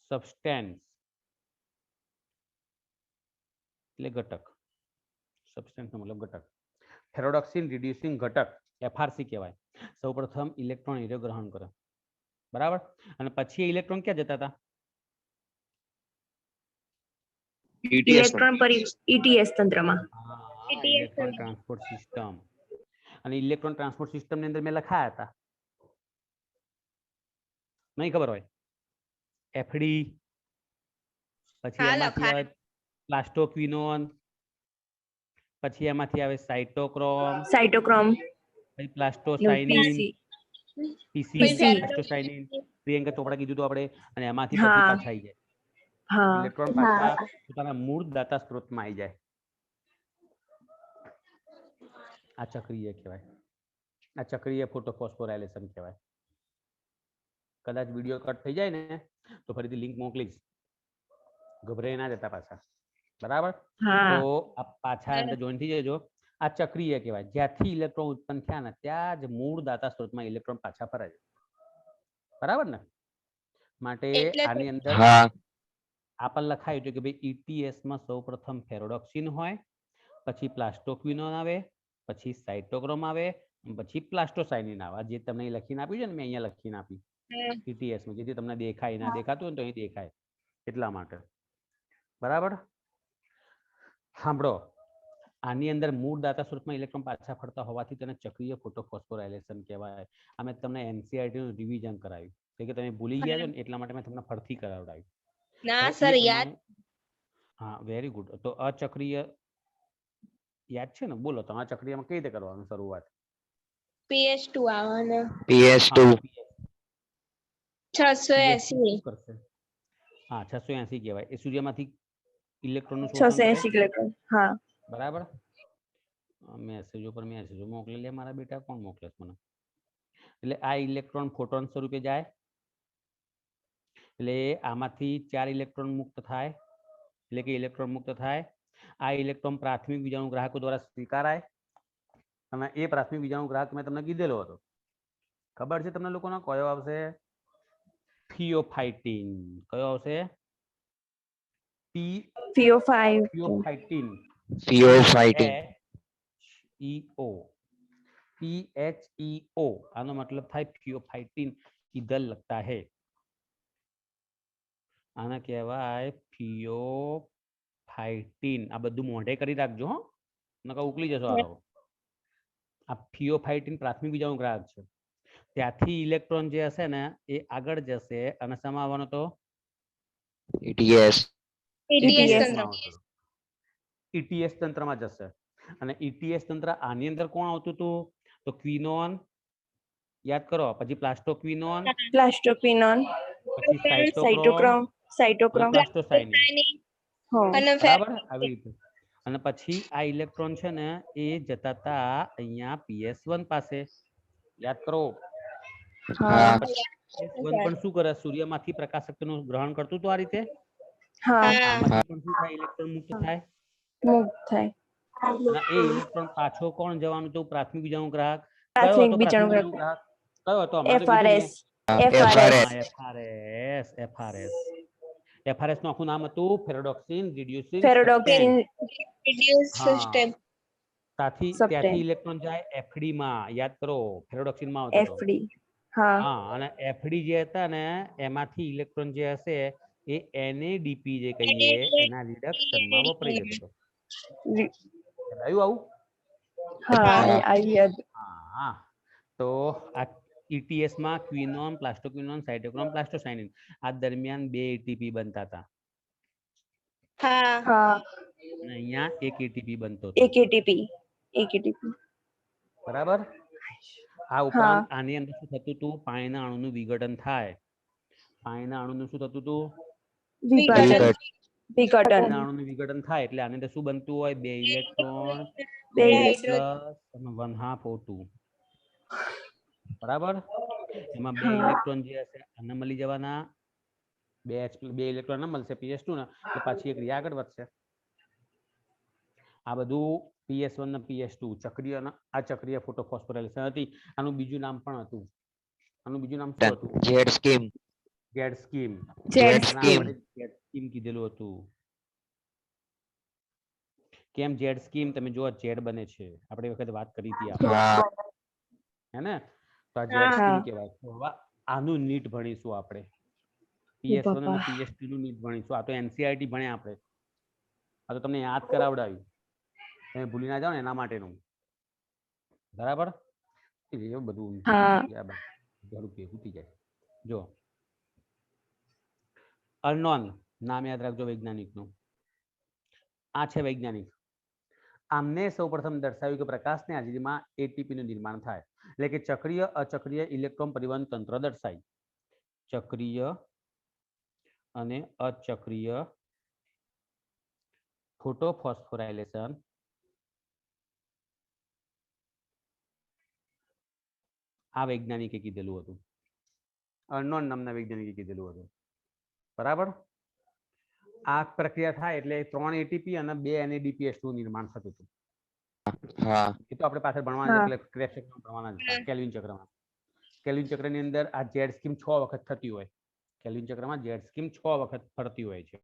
સબસ્ટેન્સ એટલે ઘટક. સબસ્ટેન્સ નો મતલબ ઘટક. ફેરોડોક્સિન રિડ્યુસિંગ ઘટક FRC કહેવાય. સૌપ્રથમ ઇલેક્ટ્રોન હીરો ગ્રહણ કરે. બરાબર? અને પછી એ ઇલેક્ટ્રોન ક્યાં જતા હતા? ઇલેક્ટ્રોન ETS તંત્રમાં. Electron transport system. અને ઇલેક્ટ્રોન ટ્રાન્સપોર્ટ સિસ્ટમ ની અંદર મેં લખાયા હતા. નહીં ખબર હોય? FD, પછી હા, એમાંથી લખાય. આવે પ્લાસ્ટોક્વિનોન, પછી એમાંથી આવે સાઇટોક્રોમ, સાઇટોક્રોમ પછી પ્લાસ્ટોસાઇનિન, PC. પ્લાસ્ટોસાઇનિન, પ્રિયંકા ચોપડા કીધું તો આપણે. અને એમાંથી હા. પછી પાછા આવી જાય હા ઇલેક્ટ્રોન, પાછા પોતાના મૂળ દાતા સ્ત્રોતમાં આવી જાય. આ ચક્રીય કહેવાય. આ ચક્રીય ફોટોફોસ્ફોરાયલેશન કહેવાય. કદાચ વિડીયો કટ થઈ જાય ને તો ફરીથી લિંક મોકલીશ. ગભરાઈ ના જતા પાછા. બરાબર? હા તો આ પાછા અંદર જોઈન થઈ જજો. આ ચક્રીય કહેવાય. જ્યાંથી ઇલેક્ટ્રોન ઉત્પન્ન થયા ને ત્યાં જ મૂળ દાતા સ્ત્રોતમાં ઇલેક્ટ્રોન પાછા ફરે છે. બરાબર ને? માટે એટલે આની અંદર હા આપણને લખાયું છે કે ભાઈ ETS માં સૌપ્રથમ ફેરોડોક્સિન હોય, પછી પ્લાસ્ટોક્વિનોન આવે, પછી સાઇટોક્રોમ આવે, પછી પ્લાસ્ટોસાઇનિન આવે. જે તમને લખીને આપ્યું છે ને, મેં અહીંયા લખીને આપી ETS માં, જેથી તમને દેખાય ના દેખાતું હોય ને તો અહીં દેખાય એટલા માટે. બરાબર? સાંભળો, આની અંદર મૂળ દાતા સ્ત્રોતમાં ઇલેક્ટ્રોન પાછા ફરતા હોવાથી તેને ચક્રીય ફોટોફોસ્ફોરાયલેશન કહેવાય. અમે તમને NCERT નું રિવિઝન કરાવ્યું કે તમે ભૂલી ગયા છો ને એટલા માટે મેં તમને ફરીથી કરાવડાવ્યું. ના હવે સર એ યાદ. પ્રમાણે- હા, વેરી ગુડ. તો અચક્રીય યાદ છે ને? બોલો, તો અચક્રીયમાં કઈ રીતે કરવાનું શરૂઆત? PS2 આવે ને PS2 680. શું કરશે? હા, 680 કહેવાય. એ સૂર્યમાંથી ઇલેક્ટ્રોનનું શોષણ કરે. 680 ઇલેક્ટ્રોન. હા બરાબર? મેસેજો પર મેસેજો મોકલે લે મારા બેટા. કોણ મોકલે મને? એટલે આ ઇલેક્ટ્રોન ફોટોન સ્વરૂપે જાય. એટલે આમાંથી 4 ઇલેક્ટ્રોન મુક્ત થાય. એટલે કે ઇલેક્ટ્રોન મુક્ત થાય. આ ઇલેક્ટ્રોન પ્રાથમિક વિજાણુ ગ્રાહકો દ્વારા સ્વીકારાય. અને એ પ્રાથમિક વિજાણુ ગ્રાહક મેં તમને કીધેલો હતો. ખબર છે તમને લોકોનો કયો આવશે? થિયોફાઇટિન. કયો આવશે? થિયોફાઇટિન. Theophytin PHEO. આનો મતલબ થાય થિયોફાઇટિન. ઇધર લગતા હે. આને કહેવાય થિયોફાઇટિન. આ બધું મોઢે કરી રાખજો હો, નકર ઉકલી જશો. આ થિયોફાઇટિન પ્રાથમિક વિજાણુ ગ્રાહક છે. ત્યાંથી ઇલેક્ટ્રોન જે હશે ને એ આગળ જશે અને શેમાં આવવાનો તો? ETS ETS તંત્રમાં જશે. અને ETS તંત્ર આની અંદર કોણ આવતું હતું? તો ક્વિનોન. યાદ કરો. પછી પ્લાસ્ટોક્વિનોન, પ્લાસ્ટોક્વિનોન, પછી સાઇટોક્રોમ, સાઇટોક્રોમ. પ્લાસ્ટોસાઇનિન. અને બરાબર? આવી રીતે. અને પછી આ ઇલેક્ટ્રોન છે ને એ જતા હતા અહીંયા PS1 પાસે. યાદ કરો. હા PS1 પણ શું કરે? સૂર્યમાંથી પ્રકાશ શક્તિનું ગ્રહણ કરતું હતું આ રીતે. હા આમાંથી પણ શું થાય? ઇલેક્ટ્રોન મુક્ત થાય. મુક્ત થાય. અને એ ઇલેક્ટ્રોન પાછો કોણ જવાનું હતું? પ્રાથમિક બીજાણુ ગ્રાહક. કયો પ્રાથમિક હતો બીજાણુ પ્રાથમિક બીજાણુ ગ્રાહક? કયો હતો? હમણાં તો કીધું મેં. FRS FRS. FRS નું આખું નામ હતું ફેરેડોક્સિન રિડ્યુસિંગ ફેરોડોક્સિન reduce હા. step ત્યાંથી સબસ્ટેન્સ ઇલેક્ટ્રોન જાય FD માં. યાદ કરો, ફેરેડોક્સિન માં આવતો હતો. FD હા હા, અને FD જે હતા ને એમાંથી ઇલેક્ટ્રોન જે હશે એ NADP જે કહીએ એના રિડક્શનમાં વપરાઈ જતો હતો. આવ્યું આવું? હા હા. આવી હા. તો આ ETS માં ક્વિનોન, પ્લાસ્ટોક્વિનોન, સાઇટોક્રોમ, પ્લાસ્ટોસાયનિન આ દરમિયાન 2 ATP બનતા હતા. હા હા અને અહીંયા 1 ATP બનતો હતો. એક એટીપી બરાબર. આ ઉપરાંત આની અંદર શું થતું હતું? પાણીના અણુનું વિઘટન થાય. પાણીના અણુનું શું થતું હતું? વિઘટન પાણીના અણુનું વિઘટન થાય એટલે આની અંદર શું બનતું હોય? 2 ઇલેક્ટ્રોન, 2 પ્લસ અને 1/2 O2. બરાબર. એમાં 2 ઇલેક્ટ્રોન જે હશે આને મળી જવાના, 2 ઇલેક્ટ્રોન મળશે PS2 ને એટલે પાછી એક ક્રિયા આગળ વધશે. આ બધું PS1 ને PS2 ચક્રીય આ ચક્રીય ફોટોફોસ્ફોરાયલેશન હતી. આનું બીજું નામ પણ હતું. આનું બીજું નામ શું હતું? Z scheme. Z scheme. Z Z આને scheme. આપણે Z સ્કીમ કીધેલું હતું. કેમ Z સ્કીમ? તમે જો Z બને છે. આપણે વખતે વાત કરી હતી આપણે. હા. હે ને? તો આ Z હા. સ્કીમ કહેવાય. તો હવે આનું નીટ ભણીશું આપણે. PS1 અને PS2 નું નીટ ભણીશું. આ તો NCERT ભણ્યા આપણે. આ તો તમને યાદ કરાવડાવ્યું. તમે ભૂલી ના જાઓ ને એના માટેનું. બરાબર. એ બધું ઘણું ભેગું થઈ જાય. જો અર્નોન નામ યાદ રાખજો વૈજ્ઞાનિકનું. આ છે વૈજ્ઞાનિક. આમને સૌપ્રથમ દર્શાવ્યું કે પ્રકાશની હાજરીમાં ATP નું નિર્માણ થાય. એટલે કે ચક્રીય અચક્રીય ઇલેક્ટ્રોન પરિવહન તંત્ર દર્શાય. ચક્રીય અને અચક્રીય ફોટોફોસ્ફોરાયલેશન આ વૈજ્ઞાનિકે કીધેલું હતું. અર્નોન નામના વૈજ્ઞાનિકે કીધેલું હતું. બરાબર. આ પ્રક્રિયા થાય એટલે 3 ATP અને 2 NADPH2 નિર્માણ થતું હતું. હા. એ તો આપણે પાછળ ભણવાના એટલે ક્રેબ ચક્રમાં ભણવાના જ હતા. કેલ્વિન ચક્રમાં. કેલ્વિન ચક્રની અંદર આ Z સ્કીમ 6 વખત થતી હોય. કેલ્વિન ચક્રમાં Z સ્કીમ 6 વખત ફરતી હોય છે.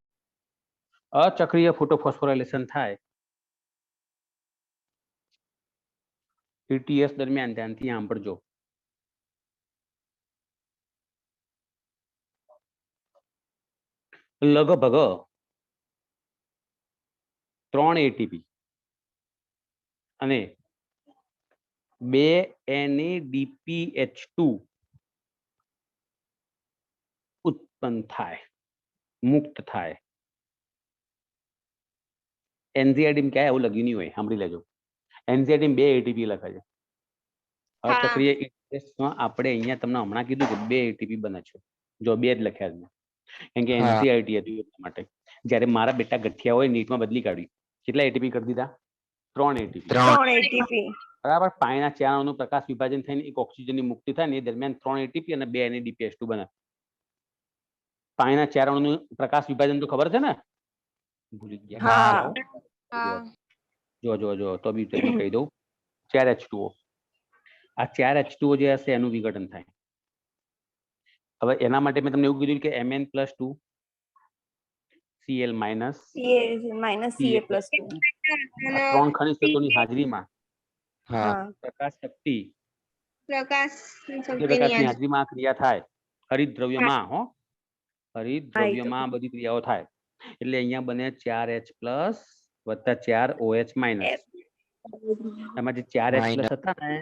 અચક્રીય ફોટોફોસ્ફોરાયલેશન થાય ETS દરમિયાન. ધ્યાનથી સાંભળજો. લગભગ 3 ATP અને 2 NADPH2 ઉત્પન્ન થાય, મુક્ત થાય. NCERT ક્યાંય એવું લખ્યું નહીં હોય. સાંભળી લેજો. NCERT 2 ATP લખે છે. અચક્રીય ETS માં આપણે અહીંયા તમને હમણાં કીધું કે 2 ATP બને છે. જો 2 જ લખ્યા છે. કેમ કે NCERT હતું એટલા માટે. જ્યારે મારા બેટા ગઠિયા હોય નીટમાં બદલી કાઢી. કેટલા ATP કરી દીધા? 3 ATP. 3 એટીપી બરાબર. પાણીના 4 અણુનું પ્રકાશ વિભાજન થઈને એક ઓક્સિજનની મુક્તિ થાય ને એ દરમિયાન 3 ATP અને 2 NADPH2 બને. પાણીના 4 અણુનું પ્રકાશ વિભાજન તો ખબર છે ને? ભૂલી ગયા. જો તો બી તમને કહી દઉં. 4H2O. આ 4H2O જે હશે એનું વિઘટન થાય. હવે એના માટે મેં તમને એવું કીધું કે Mn+2 Cl- CA+2 આ 3 ખનિજ તત્વોની હાજરીમાં પ્રકાશ શક્તિ પ્રકાશની હાજરીમાં આ ક્રિયા થાય. હરિતદ્રવ્યમાં હરિતદ્રવ્યમાં બધી ક્રિયાઓ થાય. એટલે અહીંયા બને 4H+ + 4OH-. એમાં જે 4H+ હતા ને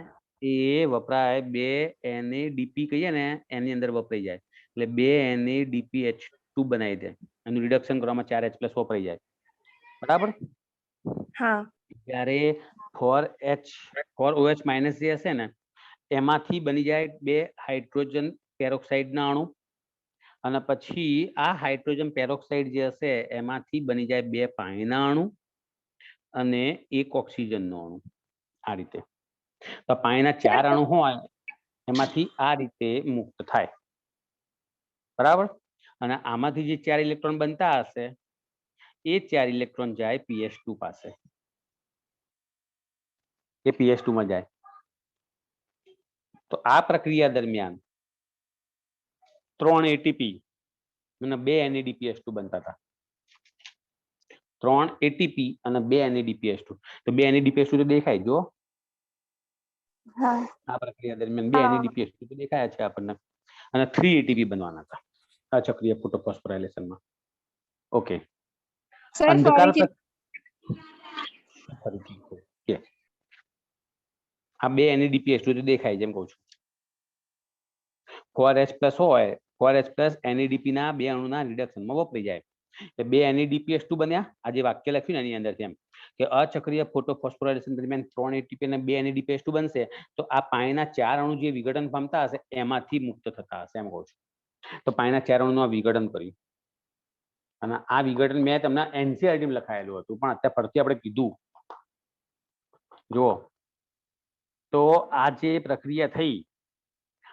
એ વપરાય 2 NADP કહીએ ને એની અંદર વપરાઈ જાય. એટલે 2 NADPH2 બનાવી દે. એનું રિડક્શન કરવામાં 4H+ વપરાઈ જાય. બરાબર. ત્યારે 4OH- જે હશે ને એમાંથી બની જાય 2 હાઇડ્રોજન પેરોક્સાઇડના અણુ અને પછી આ હાઇડ્રોજન પેરોક્સાઇડ જે હશે એમાંથી બની જાય 2 પાણીના અણુ અને 1 ઓક્સિજનનો અણુ. આ રીતે તો પાણીના 4 અણુ હોય એમાંથી આ રીતે મુક્ત થાય. બરાબર. અને આમાંથી જે 4 ઇલેક્ટ્રોન બનતા હશે એ 4 ઇલેક્ટ્રોન જાય PS2 પાસે. એ PS2 માં જાય. તો આ પ્રક્રિયા દરમિયાન 3 ATP અને 2 NADPH2 બનતા હતા. 3 ATP અને 2 NADPH2. તો 2 NADPH2 તો દેખાય જો હા આ પ્રક્રિયા દરમિયાન 2 NADPH2 તો દેખાયા છે આપણને અને 3 ATP બનવાના હતા અચક્રીય ફોટોફોસ્ફોરાયલેશનમાં. ઓકે, સર અંધકાર ફરીથી આ 2 NADPH2 તો દેખાય જેમ કહું છું. 4H+ હોય 4H+ NADP ના 2 અણુના રિડક્શનમાં વપરાઈ જાય એટલે 2 NADPH2 બન્યા. આ જે વાક્ય લખ્યું ને એની અંદર એમ કે અચક્રીય ફોટોફોસ્ફોરાયલેશન દરમિયાન 3 ATP અને 2 NADPH2 બનશે તો આ પાણીના 4 અણુ જે વિઘટન પામતા હશે એમાંથી મુક્ત થતા હશે એમ કહું છું. તો પાણીના 4 અણુનું વિઘટન કર્યું અને આ વિઘટન મેં તમને NCERT માં લખાયેલું હતું પણ અત્યારે ફરીથી આપણે કીધું જુઓ. તો આ જે પ્રક્રિયા થઈ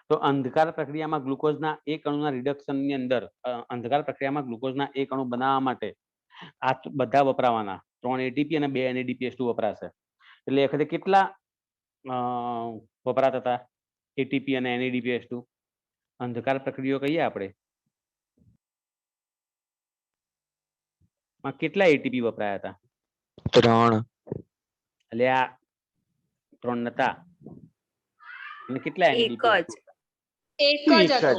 તો અંધકાર પ્રક્રિયામાં ગ્લુકોઝના એક અણુના રિડક્શનની અંદર અંધકાર પ્રક્રિયામાં ગ્લુકોઝના એક અણુ બનાવવા માટે આ બધા વપરાવાના 3 ATP અને 2 NADPH2 વપરાશે. એટલે એ વખતે કેટલા વપરાતા હતા ATP અને NADPH2? અંધકાર પ્રક્રિયાઓ કહીએ આપણે કેટલા ATP વપરાયા હતા? 3. એટલે આ 3 નતા અને કેટલા એક NADPH2? એક જ હતું.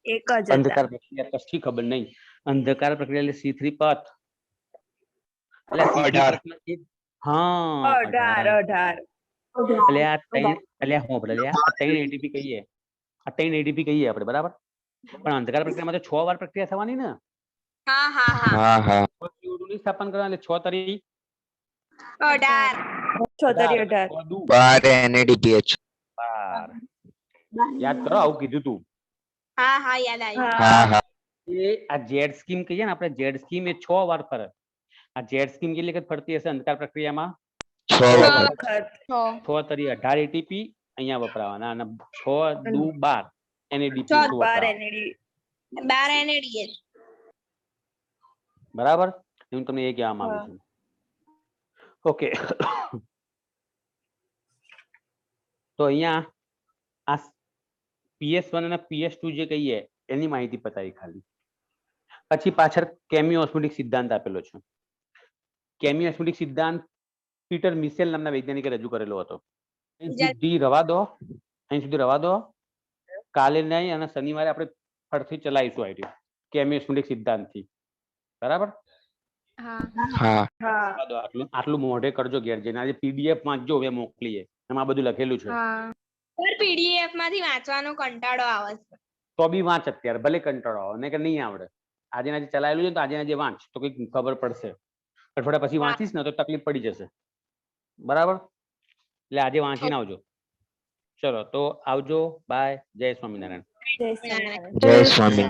એક જ અંધકાર પ્રક્રિયા કશી ખબર નહીં. અંધકાર પ્રક્રિયા એટલે C3 પથ. એટલે C3 પથમાં એક હા 18 એટલે આ 3 એટલે હું આપણે આ 3 ATP કહીએ. આ 3 ATP કહીએ આપણે બરાબર. પણ અંધકાર પ્રક્રિયામાં તો 6 વાર પ્રક્રિયા થવાની ને. હા હા હા હા હા CO2 ની સ્થાપન કરવાનું એટલે 6 તરી 18 18 12 NADPH. 12. યાદ કરો આવું કીધું તું. હા હા યાદ આવ્યું. હા હા એ આ Z સ્કીમ કહીએ ને આપણે Z સ્કીમ એ 6 વાર ફરે. આ Z સ્કીમ કેટલી વખત ફરતી હશે અંધકાર પ્રક્રિયામાં? 6 વખત. વખત 6 તરી 18 ATP અહીંયા વપરાવાના અને 6 દુ 12 NADPH2 12 વપરાવાના. 12 NADH. બરાબર, હું તમને એ કહેવા માંગુ છું. ઓકે, તો અહીંયા આ PS1 અને PS2 જે કહીએ એની માહિતી પતાવી ખાલી. પછી પાછળ કેમિયોસ્મોટિક સિદ્ધાંત આપેલો છે. કેમિયોસ્મોટિક સિદ્ધાંત પીટર મિશેલ નામના વૈજ્ઞાનિકે રજૂ કરેલો હતો. અહીં સુધી રવા દો. કાલે નહીં અને શનિવારે આપણે ફરીથી ચલાવીશું આઈડિયો કેમિયોસ્મોટિક સિદ્ધાંતથી. બરાબર? હા આટલું મોઢે કરજો ઘેર જઈને. આજે PDF વાંચજો હવે મોકલીએ એમાં બધું લખેલું છે. સર PDF માંથી વાંચવાનો કંટાળો આવે છે. તો બી વાંચ અત્યારે ભલે કંટાળો આવે ને કે નહીં આવડે. આજે આજે ચલાવેલું છે તો આજે વાંચ તો કંઈક ખબર પડશે. અઠવાડિયા પછી વાંચીશ ને તો તકલીફ પડી જશે. બરાબર? એટલે આજે વાંચીને આવજો. ચલો તો આવજો. બાય. જય સ્વામિનારાયણ. જય સ્વામિનારાયણ. જય સ્વામી.